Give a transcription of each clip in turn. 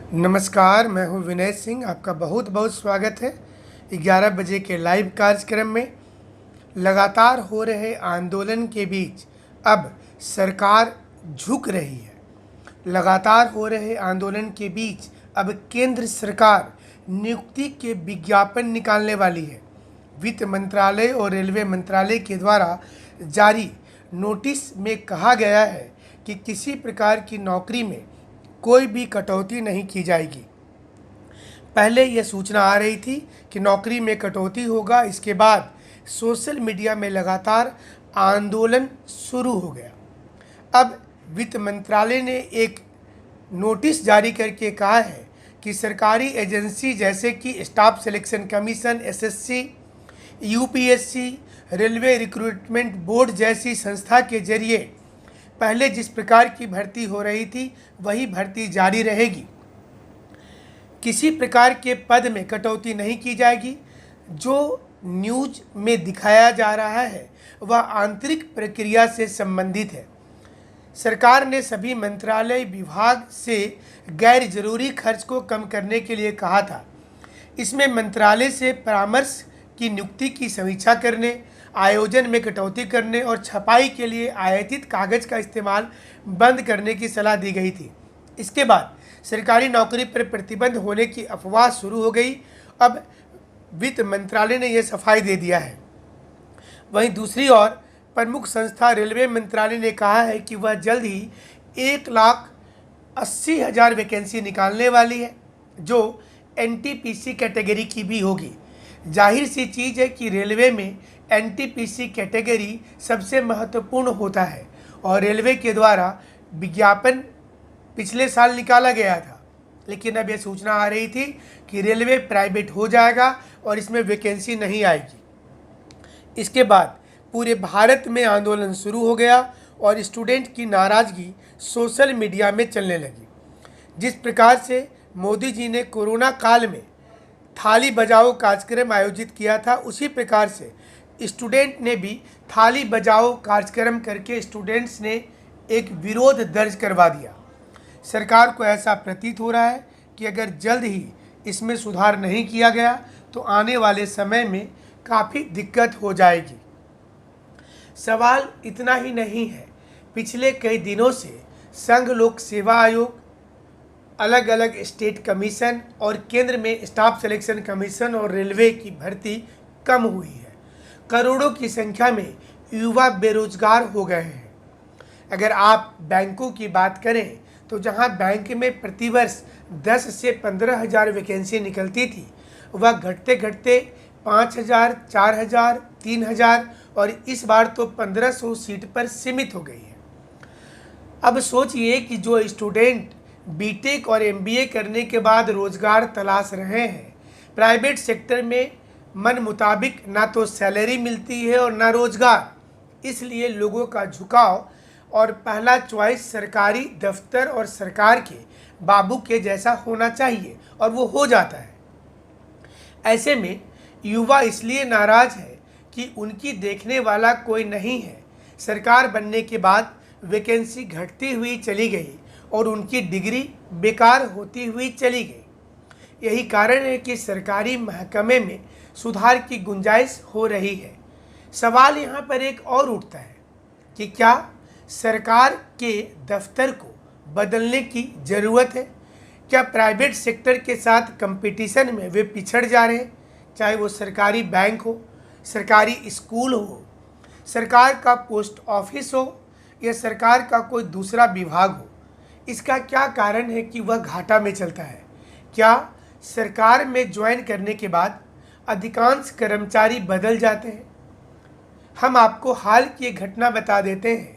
नमस्कार, मैं हूं विनय सिंह। आपका बहुत बहुत स्वागत है 11 बजे के लाइव कार्यक्रम में। लगातार हो रहे आंदोलन के बीच अब सरकार झुक रही है। लगातार हो रहे आंदोलन के बीच अब केंद्र सरकार नियुक्ति के विज्ञापन निकालने वाली है। वित्त मंत्रालय और रेलवे मंत्रालय के द्वारा जारी नोटिस में कहा गया है कि किसी प्रकार की नौकरी में कोई भी कटौती नहीं की जाएगी। पहले यह सूचना आ रही थी कि नौकरी में कटौती होगा। इसके बाद सोशल मीडिया में लगातार आंदोलन शुरू हो गया। अब वित्त मंत्रालय ने एक नोटिस जारी करके कहा है कि सरकारी एजेंसी जैसे कि staff selection commission, SSC, UPSC, railway recruitment board जैसी संस्था के जरिए पहले जिस प्रकार की भर्ती हो रही थी वही भर्ती जारी रहेगी। किसी प्रकार के पद में कटौती नहीं की जाएगी। जो न्यूज में दिखाया जा रहा है वह आंतरिक प्रक्रिया से संबंधित है। सरकार ने सभी मंत्रालय विभाग से गैर जरूरी खर्च को कम करने के लिए कहा था। इसमें मंत्रालय से परामर्श की नियुक्ति की समीक्षा करने, आयोजन में कटौती करने और छपाई के लिए आयातित कागज़ का इस्तेमाल बंद करने की सलाह दी गई थी। इसके बाद सरकारी नौकरी पर प्रतिबंध होने की अफवाह शुरू हो गई। अब वित्त मंत्रालय ने यह सफाई दे दिया है। वहीं दूसरी ओर प्रमुख संस्था रेलवे मंत्रालय ने कहा है कि वह जल्द ही 1,80,000 वैकेंसी निकालने वाली है, जो एनटीपीसी कैटेगरी की भी होगी। जाहिर सी चीज़ है कि रेलवे में एनटीपीसी कैटेगरी सबसे महत्वपूर्ण होता है और रेलवे के द्वारा विज्ञापन पिछले साल निकाला गया था, लेकिन अब यह सूचना आ रही थी कि रेलवे प्राइवेट हो जाएगा और इसमें वैकेंसी नहीं आएगी। इसके बाद पूरे भारत में आंदोलन शुरू हो गया और स्टूडेंट की नाराज़गी सोशल मीडिया में चलने लगी। जिस प्रकार से मोदी जी ने कोरोना काल में थाली बजाओ कार्यक्रम आयोजित किया था, उसी प्रकार से स्टूडेंट ने भी थाली बजाओ कार्यक्रम करके स्टूडेंट्स ने एक विरोध दर्ज करवा दिया। सरकार को ऐसा प्रतीत हो रहा है कि अगर जल्द ही इसमें सुधार नहीं किया गया तो आने वाले समय में काफ़ी दिक्कत हो जाएगी। सवाल इतना ही नहीं है, पिछले कई दिनों से संघ लोक सेवा आयोग, अलग अलग स्टेट कमीशन और केंद्र में स्टाफ सिलेक्शन कमीशन और रेलवे की भर्ती कम हुई है। करोड़ों की संख्या में युवा बेरोजगार हो गए हैं। अगर आप बैंकों की बात करें तो जहां बैंक में प्रतिवर्ष 10 से 15,000 वैकेंसी निकलती थी, वह घटते घटते 5,000, 4,000, 3,000 और इस बार तो 1,500 सीट पर सीमित हो गई है। अब सोचिए कि जो स्टूडेंट बीटेक और एमबीए करने के बाद रोजगार तलाश रहे हैं, प्राइवेट सेक्टर में मन मुताबिक ना तो सैलरी मिलती है और ना रोजगार, इसलिए लोगों का झुकाव और पहला चॉइस सरकारी दफ्तर और सरकार के बाबू के जैसा होना चाहिए और वो हो जाता है। ऐसे में युवा इसलिए नाराज है कि उनकी देखने वाला कोई नहीं है। सरकार बनने के बाद वैकेंसी घटती हुई चली गई और उनकी डिग्री बेकार होती हुई चली गई। यही कारण है कि सरकारी महकमे में सुधार की गुंजाइश हो रही है। सवाल यहाँ पर एक और उठता है कि क्या सरकार के दफ्तर को बदलने की ज़रूरत है? क्या प्राइवेट सेक्टर के साथ कंपटीशन में वे पिछड़ जा रहे हैं? चाहे वो सरकारी बैंक हो, सरकारी स्कूल हो, सरकार का पोस्ट ऑफिस हो या सरकार का कोई दूसरा विभाग हो, इसका क्या कारण है कि वह घाटा में चलता है? क्या सरकार में ज्वाइन करने के बाद अधिकांश कर्मचारी बदल जाते हैं? हम आपको हाल की एक घटना बता देते हैं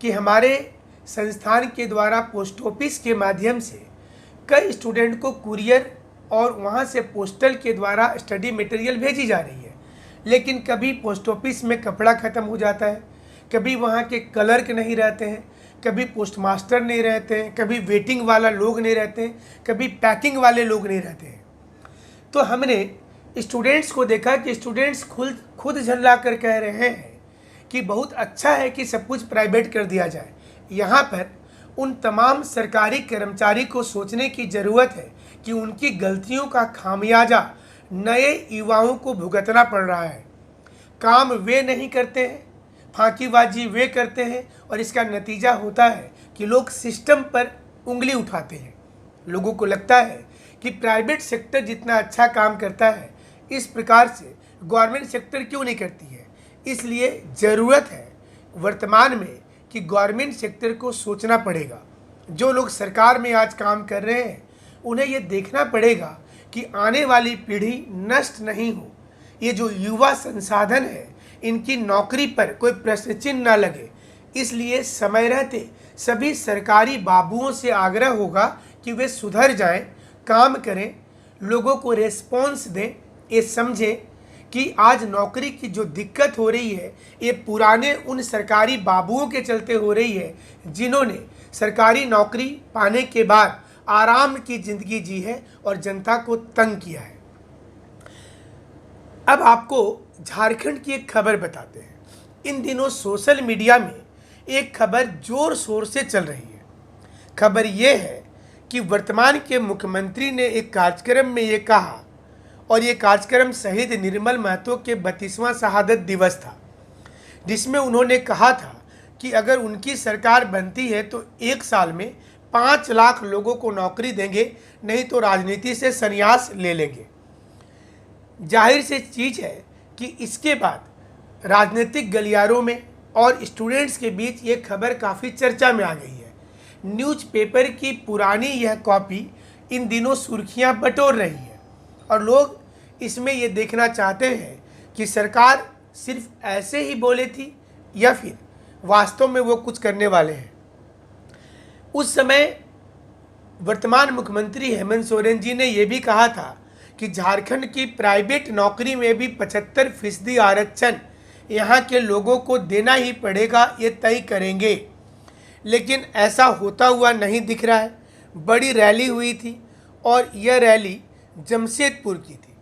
कि हमारे संस्थान के द्वारा पोस्ट ऑफिस के माध्यम से कई स्टूडेंट को कुरियर और वहां से पोस्टल के द्वारा स्टडी मटेरियल भेजी जा रही है, लेकिन कभी पोस्ट ऑफिस में कपड़ा ख़त्म हो जाता है, कभी वहां के क्लर्क नहीं रहते हैं, कभी पोस्ट मास्टर नहीं रहते हैं, कभी वेटिंग वाला लोग नहीं रहते हैं, कभी पैकिंग वाले लोग नहीं रहते हैं। तो हमने स्टूडेंट्स को देखा कि स्टूडेंट्स खुद झल्ला कर कह रहे हैं कि बहुत अच्छा है कि सब कुछ प्राइवेट कर दिया जाए। यहाँ पर उन तमाम सरकारी कर्मचारी को सोचने की ज़रूरत है कि उनकी गलतियों का खामियाजा नए युवाओं को भुगतना पड़ रहा है। काम वे नहीं करते हैं, फांकीबाजी वे करते हैं और इसका नतीजा होता है कि लोग सिस्टम पर उंगली उठाते हैं। लोगों को लगता है कि प्राइवेट सेक्टर जितना अच्छा काम करता है, इस प्रकार से गवर्नमेंट सेक्टर क्यों नहीं करती है। इसलिए ज़रूरत है वर्तमान में कि गवर्नमेंट सेक्टर को सोचना पड़ेगा। जो लोग सरकार में आज काम कर रहे हैं, उन्हें ये देखना पड़ेगा कि आने वाली पीढ़ी नष्ट नहीं हो। ये जो युवा संसाधन है, इनकी नौकरी पर कोई प्रश्न चिन्ह न लगे। इसलिए समय रहते सभी सरकारी बाबुओं से आग्रह होगा कि वे सुधर जाएं, काम करें, लोगों को रेस्पॉन्स दें। ये समझें कि आज नौकरी की जो दिक्कत हो रही है, ये पुराने उन सरकारी बाबुओं के चलते हो रही है जिन्होंने सरकारी नौकरी पाने के बाद आराम की ज़िंदगी जी है और जनता को तंग किया है। अब आपको झारखंड की एक खबर बताते हैं। इन दिनों सोशल मीडिया में एक खबर जोर शोर से चल रही है। खबर ये है कि वर्तमान के मुख्यमंत्री ने एक कार्यक्रम में ये कहा, और ये कार्यक्रम शहीद निर्मल महतो के 32वां शहादत दिवस था, जिसमें उन्होंने कहा था कि अगर उनकी सरकार बनती है तो 1 साल में 5 लाख लोगों को नौकरी देंगे, नहीं तो राजनीति से संन्यास ले लेंगे। जाहिर सी चीज़ है कि इसके बाद राजनीतिक गलियारों में और स्टूडेंट्स के बीच ये खबर काफ़ी चर्चा में आ गई है। न्यूज़पेपर की पुरानी यह कॉपी इन दिनों सुर्खियां बटोर रही है और लोग इसमें ये देखना चाहते हैं कि सरकार सिर्फ ऐसे ही बोले थी या फिर वास्तव में वो कुछ करने वाले हैं। उस समय वर्तमान मुख्यमंत्री हेमंत सोरेन जी ने यह भी कहा था कि झारखंड की प्राइवेट नौकरी में भी 75% आरक्षण यहाँ के लोगों को देना ही पड़ेगा, ये तय करेंगे। लेकिन ऐसा होता हुआ नहीं दिख रहा है। बड़ी रैली हुई थी और यह रैली जमशेदपुर की थी।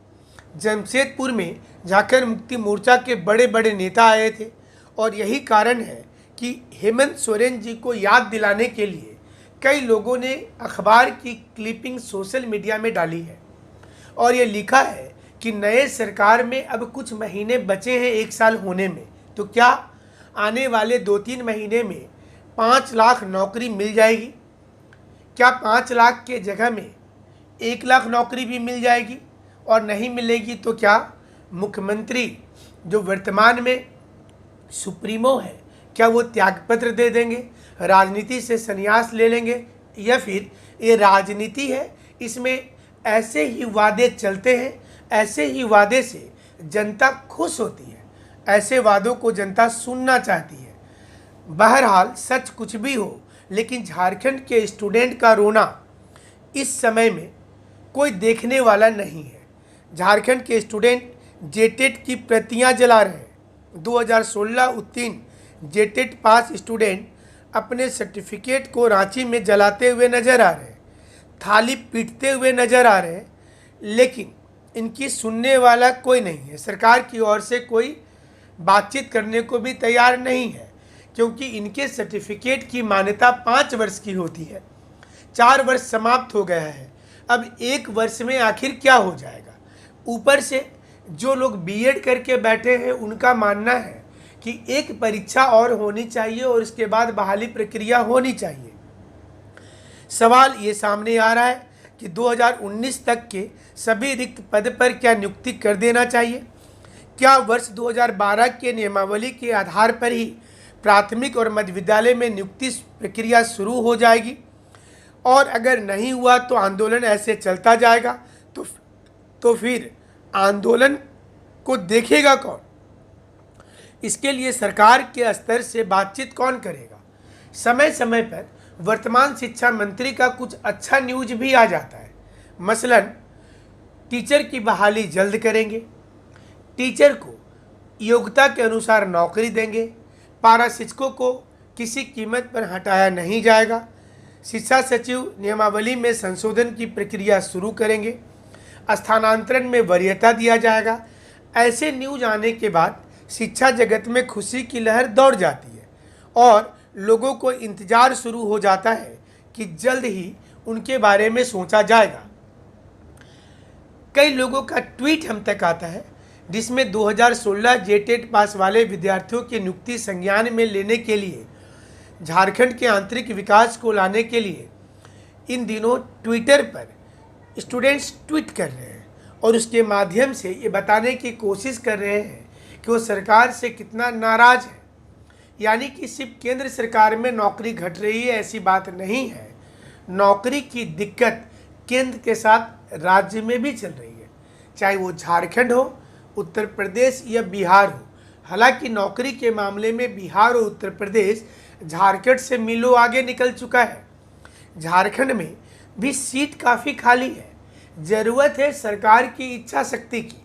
जमशेदपुर में झारखंड मुक्ति मोर्चा के बड़े बड़े नेता आए थे और यही कारण है कि हेमंत सोरेन जी को याद दिलाने के लिए कई लोगों ने अखबार की क्लिपिंग सोशल मीडिया में डाली है और ये लिखा है कि नए सरकार में अब कुछ महीने बचे हैं 1 साल होने में, तो क्या आने वाले 2-3 महीने में 5 लाख नौकरी मिल जाएगी? क्या 5 लाख के जगह में 1 लाख नौकरी भी मिल जाएगी? और नहीं मिलेगी तो क्या मुख्यमंत्री जो वर्तमान में सुप्रीमो है, क्या वो त्यागपत्र दे देंगे, राजनीति से संन्यास ले लेंगे? या फिर ये राजनीति है, इसमें ऐसे ही वादे चलते हैं, ऐसे ही वादे से जनता खुश होती है, ऐसे वादों को जनता सुनना चाहती है। बहरहाल सच कुछ भी हो, लेकिन झारखंड के स्टूडेंट का रोना इस समय में कोई देखने वाला नहीं है। झारखंड के स्टूडेंट जेटेट की प्रतियां जला रहे हैं। 2016 उत्तीर्ण जेटेट पास स्टूडेंट अपने सर्टिफिकेट को रांची में जलाते हुए नजर आ रहे हैं, थाली पीटते हुए नजर आ रहे हैं, लेकिन इनकी सुनने वाला कोई नहीं है। सरकार की ओर से कोई बातचीत करने को भी तैयार नहीं है, क्योंकि इनके सर्टिफिकेट की मान्यता 5 वर्ष की होती है। 4 वर्ष समाप्त हो गया है, अब 1 वर्ष में आखिर क्या हो जाएगा? ऊपर से जो लोग बीएड करके बैठे हैं, उनका मानना है कि एक परीक्षा और होनी चाहिए और इसके बाद बहाली प्रक्रिया होनी चाहिए। सवाल ये सामने आ रहा है कि 2019 तक के सभी रिक्त पद पर क्या नियुक्ति कर देना चाहिए? क्या वर्ष 2012 के नियमावली के आधार पर ही प्राथमिक और मध्य विद्यालय में नियुक्ति प्रक्रिया शुरू हो जाएगी? और अगर नहीं हुआ तो आंदोलन ऐसे चलता जाएगा, तो फिर आंदोलन को देखेगा कौन? इसके लिए सरकार के स्तर से बातचीत कौन करेगा? समय समय पर वर्तमान शिक्षा मंत्री का कुछ अच्छा न्यूज भी आ जाता है। मसलन टीचर की बहाली जल्द करेंगे, टीचर को योग्यता के अनुसार नौकरी देंगे, पारा शिक्षकों को किसी कीमत पर हटाया नहीं जाएगा, शिक्षा सचिव नियमावली में संशोधन की प्रक्रिया शुरू करेंगे, स्थानांतरण में वरीयता दिया जाएगा। ऐसे न्यूज आने के बाद शिक्षा जगत में खुशी की लहर दौड़ जाती है और लोगों को इंतज़ार शुरू हो जाता है कि जल्द ही उनके बारे में सोचा जाएगा। कई लोगों का ट्वीट हम तक आता है जिसमें 2016 जेटेट पास वाले विद्यार्थियों की नियुक्ति संज्ञान में लेने के लिए झारखंड के आंतरिक विकास को लाने के लिए इन दिनों ट्विटर पर स्टूडेंट्स ट्वीट कर रहे हैं और उसके माध्यम से ये बताने की कोशिश कर रहे हैं कि वो सरकार से कितना नाराज है। यानी कि सिर्फ केंद्र सरकार में नौकरी घट रही है ऐसी बात नहीं है, नौकरी की दिक्कत केंद्र के साथ राज्य में भी चल रही है, चाहे वो झारखंड हो, उत्तर प्रदेश या बिहार हो। हालांकि नौकरी के मामले में बिहार और उत्तर प्रदेश झारखंड से मीलों आगे निकल चुका है। झारखंड में भी सीट काफ़ी खाली है। ज़रूरत है सरकार की इच्छा शक्ति की।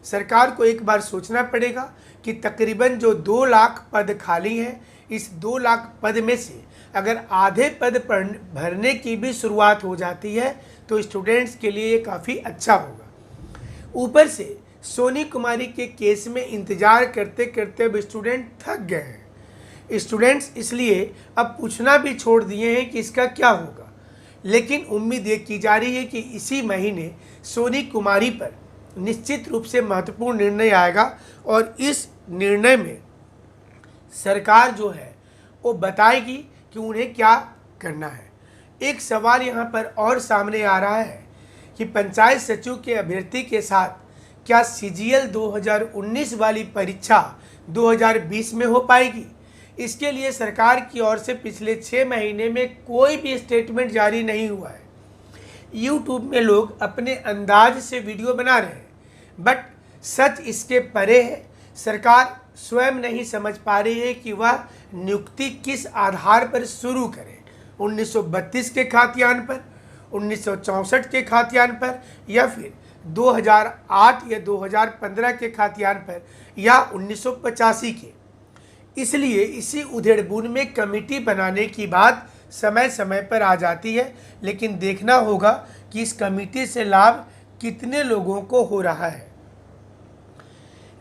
सरकार को एक बार सोचना पड़ेगा कि तकरीबन जो 2 लाख पद खाली हैं, इस 2 लाख पद में से अगर आधे पद भरने की भी शुरुआत हो जाती है तो स्टूडेंट्स के लिए ये काफ़ी अच्छा होगा। ऊपर से सोनी कुमारी के केस में इंतज़ार करते करते अब स्टूडेंट थक गए हैं। स्टूडेंट्स इसलिए अब पूछना भी छोड़ दिए हैं कि इसका क्या होगा। लेकिन उम्मीद ये की जा रही है कि इसी महीने सोनी कुमारी पर निश्चित रूप से महत्वपूर्ण निर्णय आएगा और इस निर्णय में सरकार जो है वो बताएगी कि उन्हें क्या करना है। एक सवाल यहाँ पर और सामने आ रहा है कि पंचायत सचिव के अभ्यर्थी के साथ क्या सीजीएल 2019 वाली परीक्षा 2020 में हो पाएगी। इसके लिए सरकार की ओर से पिछले 6 महीने में कोई भी स्टेटमेंट जारी नहीं हुआ है। यूट्यूब में लोग अपने अंदाज से वीडियो बना रहे हैं, बट सच इसके परे है। सरकार स्वयं नहीं समझ पा रही है कि वह नियुक्ति किस आधार पर शुरू करे, 1932 के खाद्यान्न पर, 1964 के खाद्यान्न पर, या फिर 2008 या 2015 के खाद्यान्न पर, या 1985 के। इसलिए इसी उधेड़बुन में कमेटी बनाने की बात समय समय पर आ जाती है, लेकिन देखना होगा कि इस कमेटी से लाभ कितने लोगों को हो रहा है।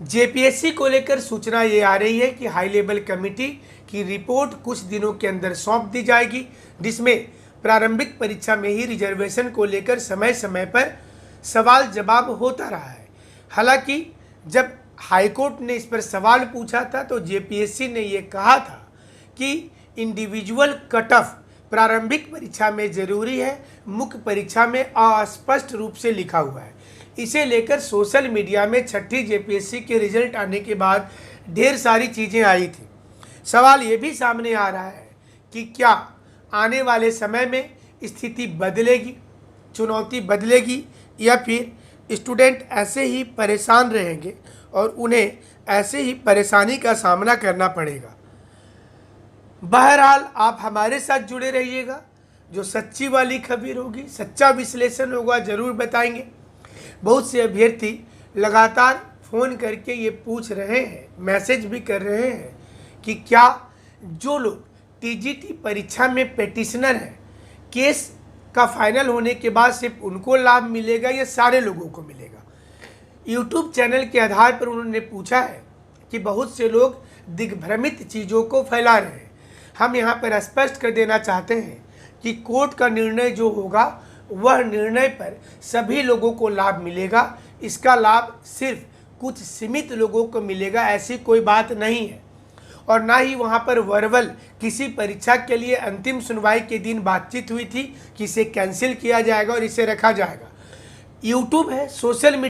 जेपीएससी को लेकर सूचना ये आ रही है कि हाई लेवल कमेटी की रिपोर्ट कुछ दिनों के अंदर सौंप दी जाएगी, जिसमें प्रारंभिक परीक्षा में ही रिजर्वेशन को लेकर समय समय पर सवाल जवाब होता रहा है। हालांकि जब हाईकोर्ट ने इस पर सवाल पूछा था तो जेपीएससी ने ये कहा था कि इंडिविजुअल कट ऑफ प्रारंभिक परीक्षा में ज़रूरी है, मुख्य परीक्षा में अस्पष्ट रूप से लिखा हुआ है। इसे लेकर सोशल मीडिया में छठी जेपीएससी के रिजल्ट आने के बाद ढेर सारी चीज़ें आई थी। सवाल ये भी सामने आ रहा है कि क्या आने वाले समय में स्थिति बदलेगी, चुनौती बदलेगी, या फिर स्टूडेंट ऐसे ही परेशान रहेंगे और उन्हें ऐसे ही परेशानी का सामना करना पड़ेगा। बहरहाल आप हमारे साथ जुड़े रहिएगा, जो सच्ची वाली खबर होगी, सच्चा विश्लेषण होगा, ज़रूर बताएंगे। बहुत से अभ्यर्थी लगातार फ़ोन करके ये पूछ रहे हैं, मैसेज भी कर रहे हैं कि क्या जो लोग टीजीटी परीक्षा में पेटिशनर हैं, केस का फाइनल होने के बाद सिर्फ उनको लाभ मिलेगा या सारे लोगों को मिलेगा। यूट्यूब चैनल के आधार पर उन्होंने पूछा है कि बहुत से लोग दिग्भ्रमित चीज़ों को फैला रहे हैं। हम यहाँ पर स्पष्ट कर देना चाहते हैं कि कोर्ट का निर्णय जो होगा वह निर्णय पर सभी लोगों को लाभ मिलेगा। इसका लाभ सिर्फ कुछ सीमित लोगों को मिलेगा, ऐसी कोई बात नहीं है। और ना ही वहाँ पर वर्बल किसी परीक्षा के लिए अंतिम सुनवाई के दिन बातचीत हुई थी कि इसे कैंसिल किया जाएगा और इसे रखा जाएगा। यूट्यूब है, सोशल मीडिया